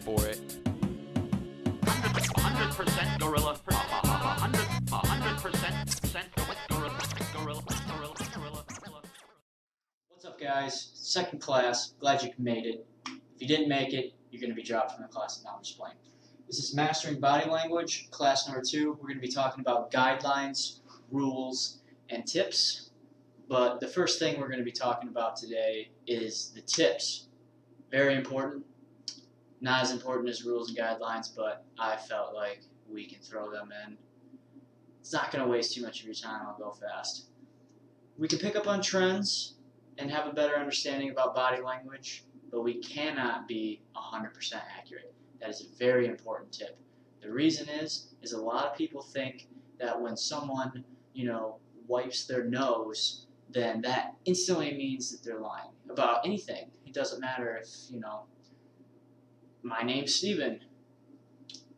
for it. 100% gorilla. 100% gorilla. What's up, guys? Second class. Glad you made it. If you didn't make it, you're going to be dropped from the class. Now I'm just playing. This is Mastering Body Language, class number 2. We're going to be talking about guidelines, rules, and tips. But the first thing we're going to be talking about today is the tips. Very important. Not as important as rules and guidelines, but I felt like we can throw them in. It's not going to waste too much of your time. I'll go fast. We can pick up on trends and have a better understanding about body language, but we cannot be 100% accurate. That is a very important tip. The reason is a lot of people think that when someone, wipes their nose, then that instantly means that they're lying about anything. It doesn't matter if, my name's Steven.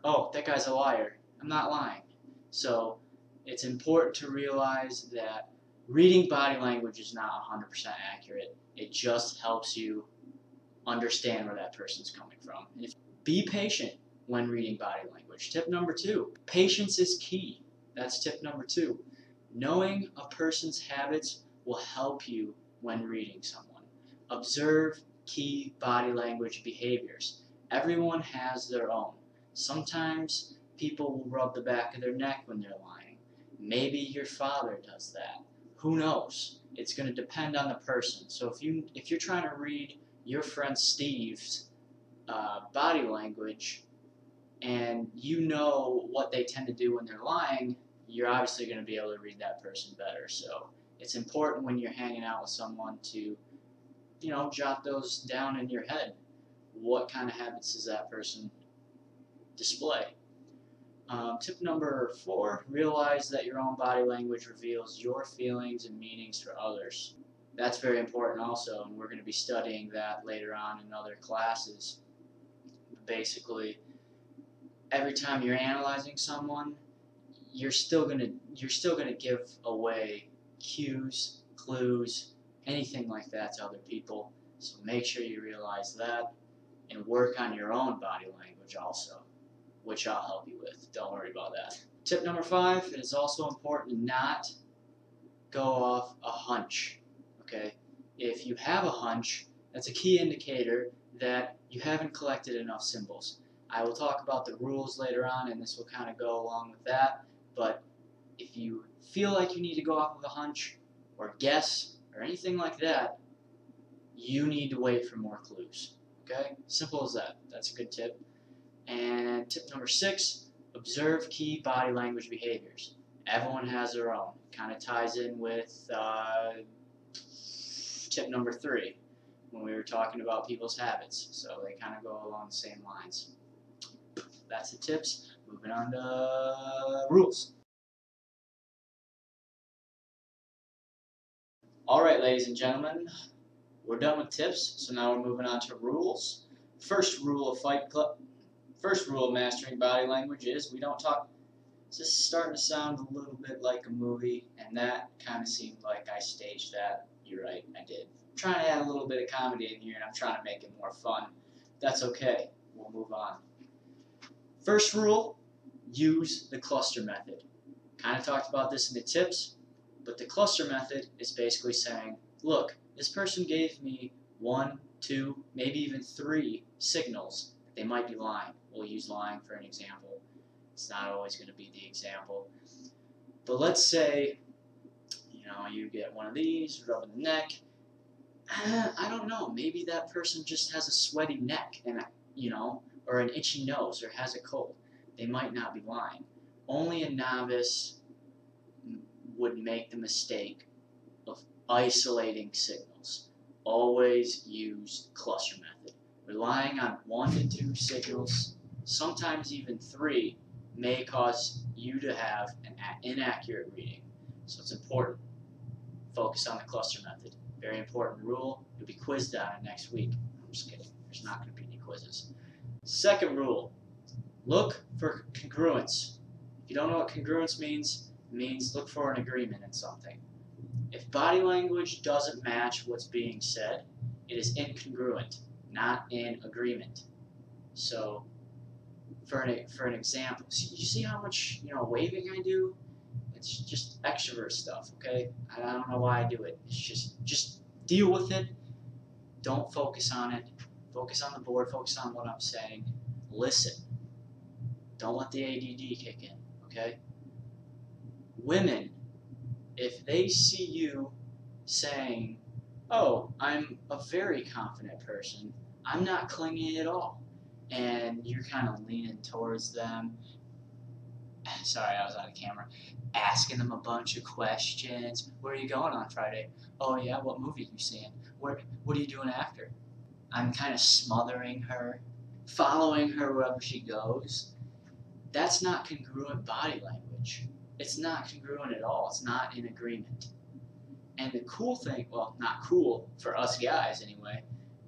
Oh, that guy's a liar. I'm not lying. So it's important to realize that reading body language is not 100% accurate. It just helps you understand where that person's coming from. And be patient when reading body language. Tip number 2, patience is key. That's tip number 2. Knowing a person's habits will help you when reading someone. Observe key body language behaviors. Everyone has their own. Sometimes people will rub the back of their neck when they're lying. Maybe your father does that. Who knows? It's going to depend on the person. So if you're trying to read your friend Steve's body language and you know what they tend to do when they're lying, you're obviously going to be able to read that person better. So it's important when you're hanging out with someone to, jot those down in your head. What kind of habits does that person display? Tip number 4, realize that your own body language reveals your feelings and meanings for others. That's very important also, and we're going to be studying that later on in other classes. Basically, every time you're analyzing someone, you're still going to give away cues, clues, anything like that to other people. So make sure you realize that and work on your own body language also, which I'll help you with. Don't worry about that. Tip number 5, it is also important not go off a hunch. Okay? If you have a hunch, that's a key indicator that you haven't collected enough symbols. I will talk about the rules later on, and this will kind of go along with that. But if you feel like you need to go off of a hunch or guess or anything like that, you need to wait for more clues. Okay? Simple as that. That's a good tip. And tip number 6, observe key body language behaviors. Everyone has their own. Kind of ties in with tip number 3 when we were talking about people's habits. So they kind of go along the same lines. That's the tips. Moving on to rules. Alright, ladies and gentlemen, we're done with tips, so now we're moving on to rules. First rule of Mastering Body Language is we don't talk. This is starting to sound a little bit like a movie, and that kind of seemed like I staged that. You're right, I did. I'm trying to add a little bit of comedy in here, and I'm trying to make it more fun. That's okay. We'll move on. First rule, use the cluster method. Kind of talked about this in the tips, but the cluster method is basically saying, look, this person gave me 1, 2, maybe even 3 signals that they might be lying. We'll use lying for an example. It's not always going to be the example. But let's say, you get one of these, rubbing the neck. I don't know, maybe that person just has a sweaty neck and, or an itchy nose or has a cold. They might not be lying. Only a novice would make the mistake of isolating signals. Always use cluster method. Relying on 1 to 2 signals, sometimes even 3, may cause you to have an inaccurate reading. So it's important. Focus on the cluster method. Very important rule. You'll be quizzed on it next week. I'm just kidding. There's not going to be any quizzes. Second rule, look for congruence. If you don't know what congruence means, it means look for an agreement in something. If body language doesn't match what's being said, it is incongruent, not in agreement. So, for an example, you see how much waving I do? It's just extrovert stuff, okay? I don't know why I do it. It's just deal with it. Don't focus on it. Focus on the board. Focus on what I'm saying. Listen. Don't let the ADD kick in, okay? Women, if they see you saying, "Oh, I'm a very confident person. I'm not clingy at all," and you're kind of leaning towards them. Sorry, I was out of camera. Asking them a bunch of questions. Where are you going on Friday? Oh yeah, what movie are you seeing? What are you doing after? I'm kind of smothering her, following her wherever she goes. That's not congruent body language. It's not congruent at all. It's not in agreement. And the cool thing, well, not cool for us guys anyway,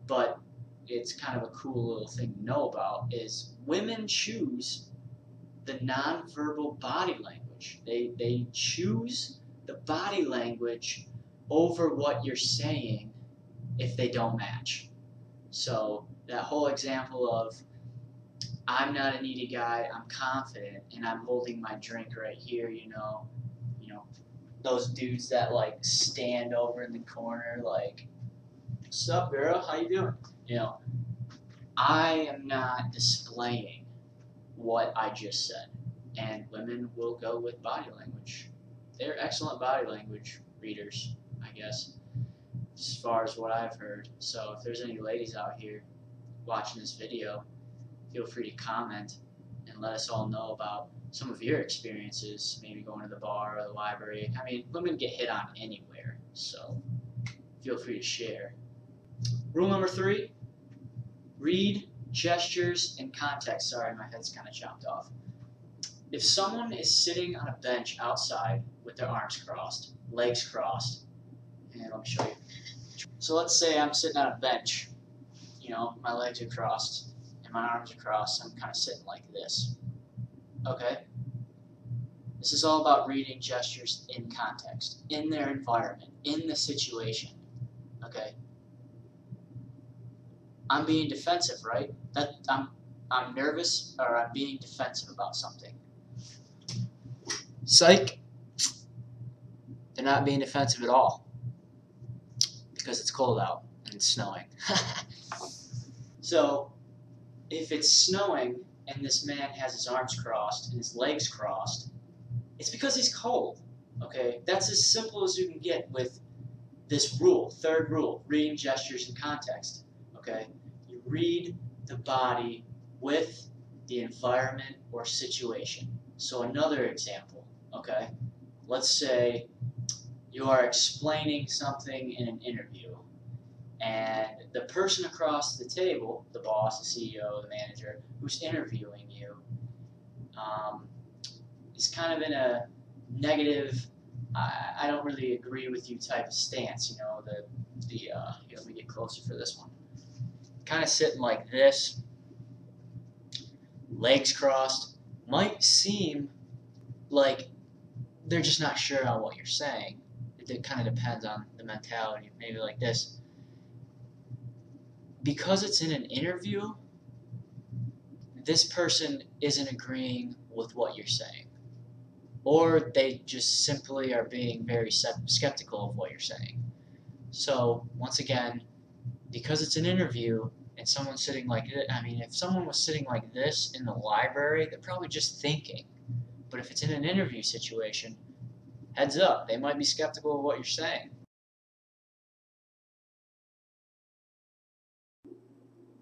but it's kind of a cool little thing to know about, is women choose the nonverbal body language. They choose the body language over what you're saying if they don't match. So that whole example of, I'm not a needy guy, I'm confident, and I'm holding my drink right here, those dudes that like stand over in the corner like, "What's up, girl? How you doing?" I am not displaying what I just said. And women will go with body language. They're excellent body language readers, I guess, as far as what I've heard. So if there's any ladies out here watching this video, feel free to comment and let us all know about some of your experiences, maybe going to the bar or the library. I mean, women get hit on anywhere, so feel free to share. Rule number 3, read gestures and context. Sorry, my head's kind of chopped off. If someone is sitting on a bench outside with their arms crossed, legs crossed, and let me show you. So let's say I'm sitting on a bench, my legs are crossed and my arms are crossed. I'm kind of sitting like this. Okay? This is all about reading gestures in context, in their environment, in the situation. Okay? I'm being defensive, right? I'm nervous, or I'm being defensive about something. Psych. They're not being defensive at all because it's cold out and it's snowing. So if it's snowing and this man has his arms crossed and his legs crossed, it's because he's cold. Okay? That's as simple as you can get with this rule, third rule, reading gestures in context. Okay? You read the body with the environment or situation. So another example, okay? Let's say you are explaining something in an interview, and the person across the table, the boss, the CEO, the manager, who's interviewing you, is kind of in a negative, I don't really agree with you type of stance. Let me get closer for this one. Kind of sitting like this, legs crossed, might seem like they're just not sure on what you're saying. It kind of depends on the mentality, maybe like this. Because it's in an interview, this person isn't agreeing with what you're saying. Or they just simply are being very skeptical of what you're saying. So, once again, because it's an interview and someone's sitting like this, if someone was sitting like this in the library, they're probably just thinking. But if it's in an interview situation, heads up, they might be skeptical of what you're saying.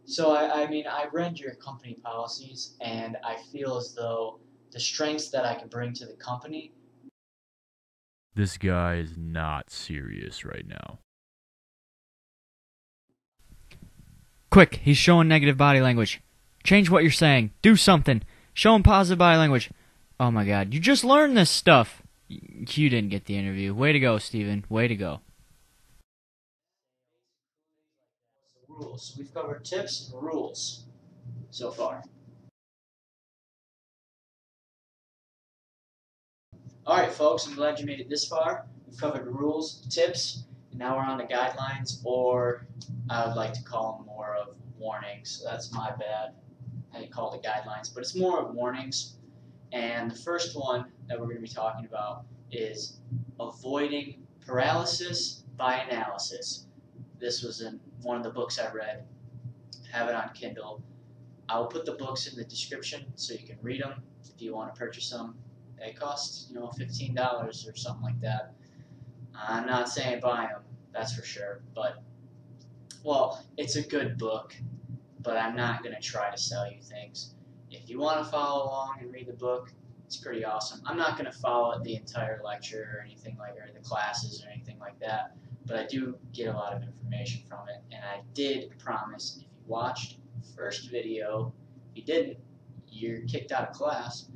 So, I read your company policies, and I feel as though the strengths that I can bring to the company. This guy is not serious right now. Quick, he's showing negative body language. Change what you're saying. Do something. Show him positive body language. Oh my god, you just learned this stuff. You didn't get the interview. Way to go, Steven. Way to go. Rules. So we've covered tips and rules so far. Alright folks, I'm glad you made it this far. We've covered rules, tips, and now we're on to guidelines, or I would like to call them more of warnings. So that's my bad. I call it the guidelines, but it's more of warnings. And the first one that we're going to be talking about is avoiding paralysis by analysis. This was in one of the books I read. I have it on Kindle. I'll put the books in the description so you can read them if you want to purchase them. They cost, $15 or something like that. I'm not saying buy them, that's for sure. But, well, it's a good book, but I'm not going to try to sell you things. If you want to follow along and read the book, it's pretty awesome. I'm not going to follow the entire lecture or anything like, or the classes or anything like that, but I do get a lot of information from it. And I did promise, if you watched the first video, if you didn't, you're kicked out of class.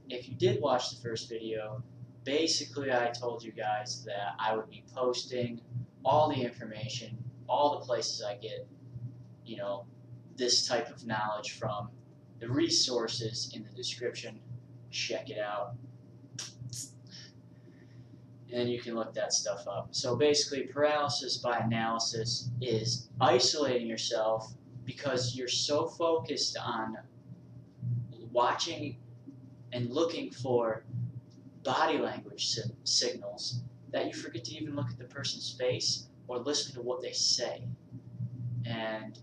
If you did watch the first video, basically I told you guys that I would be posting all the information, all the places I get, this type of knowledge from, the resources in the description. Check it out. And you can look that stuff up. So basically, paralysis by analysis is isolating yourself because you're so focused on watching and looking for body language signals that you forget to even look at the person's face or listen to what they say. And,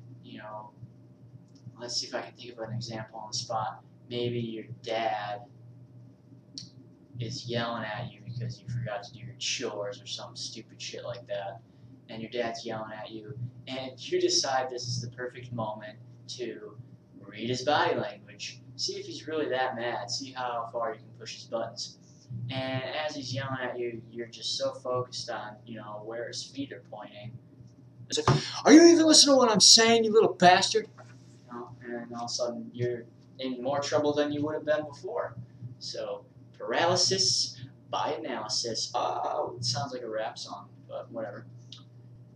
let's see if I can think of an example on the spot. Maybe your dad is yelling at you because you forgot to do your chores or some stupid shit like that. And your dad's yelling at you, and you decide this is the perfect moment to read his body language. See if he's really that mad. See how far you can push his buttons. And as he's yelling at you, you're just so focused on, where his feet are pointing. Are you even listening to what I'm saying, you little bastard? And all of a sudden you're in more trouble than you would have been before. So, paralysis by analysis. It sounds like a rap song, but whatever.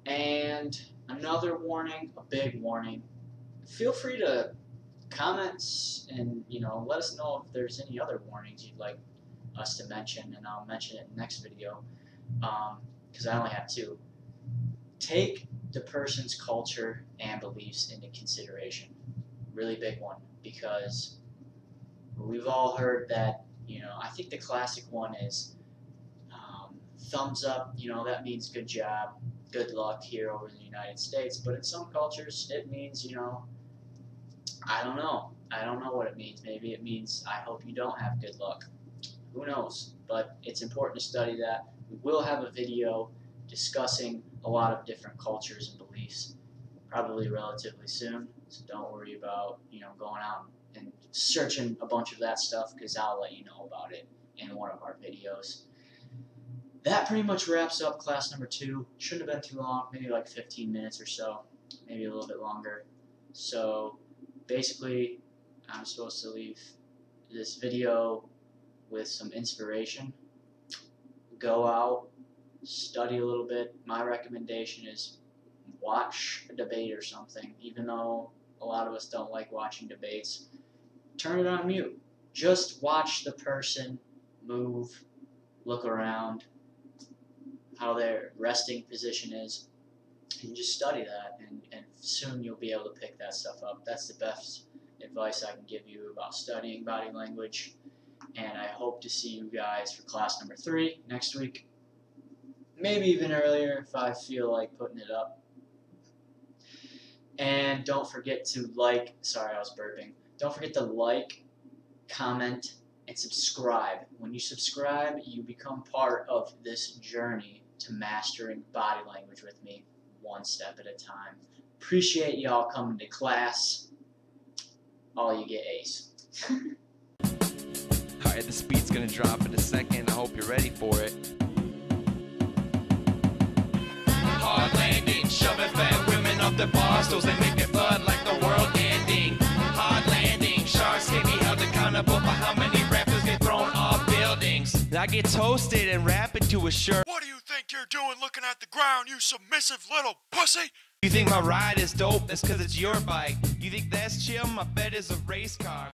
And another warning, a big warning. Feel free to comment and let us know if there's any other warnings you'd like us to mention, and I'll mention it in the next video. Because I only have two. Take the person's culture and beliefs into consideration. Really big one, because we've all heard that, I think the classic one is thumbs up, that means good job, good luck here over in the United States. But in some cultures, it means, I don't know. I don't know what it means. Maybe it means I hope you don't have good luck. Who knows? But it's important to study that. We will have a video discussing a lot of different cultures and beliefs, probably relatively soon. So don't worry about, going out and searching a bunch of that stuff, because I'll let you know about it in one of our videos. That pretty much wraps up class number 2. Shouldn't have been too long, maybe like 15 minutes or so, maybe a little bit longer. So basically, I'm supposed to leave this video with some inspiration. Go out, study a little bit. My recommendation is watch a debate or something, even though a lot of us don't like watching debates. Turn it on mute. Just watch the person move, look around, how their resting position is, and just study that, and soon you'll be able to pick that stuff up. That's the best advice I can give you about studying body language, and I hope to see you guys for class number 3 next week. Maybe even earlier if I feel like putting it up. And don't forget to like, sorry I was burping, don't forget to like, comment, and subscribe. When you subscribe, you become part of this journey to mastering body language with me, one step at a time. Appreciate y'all coming to class. All you get A's. Alright, the speed's gonna drop in a second. I hope you're ready for it. Hard landing, shoving fat women up the bars, those that make it fun like the world ending. Hard landing, sharks can't be held accountable for how many rappers get thrown off buildings. I get toasted and rap into a shirt. What do you think you're doing looking at the ground, you submissive little pussy? You think my ride is dope? That's cause it's your bike. You think that's chill? My bed is a race car.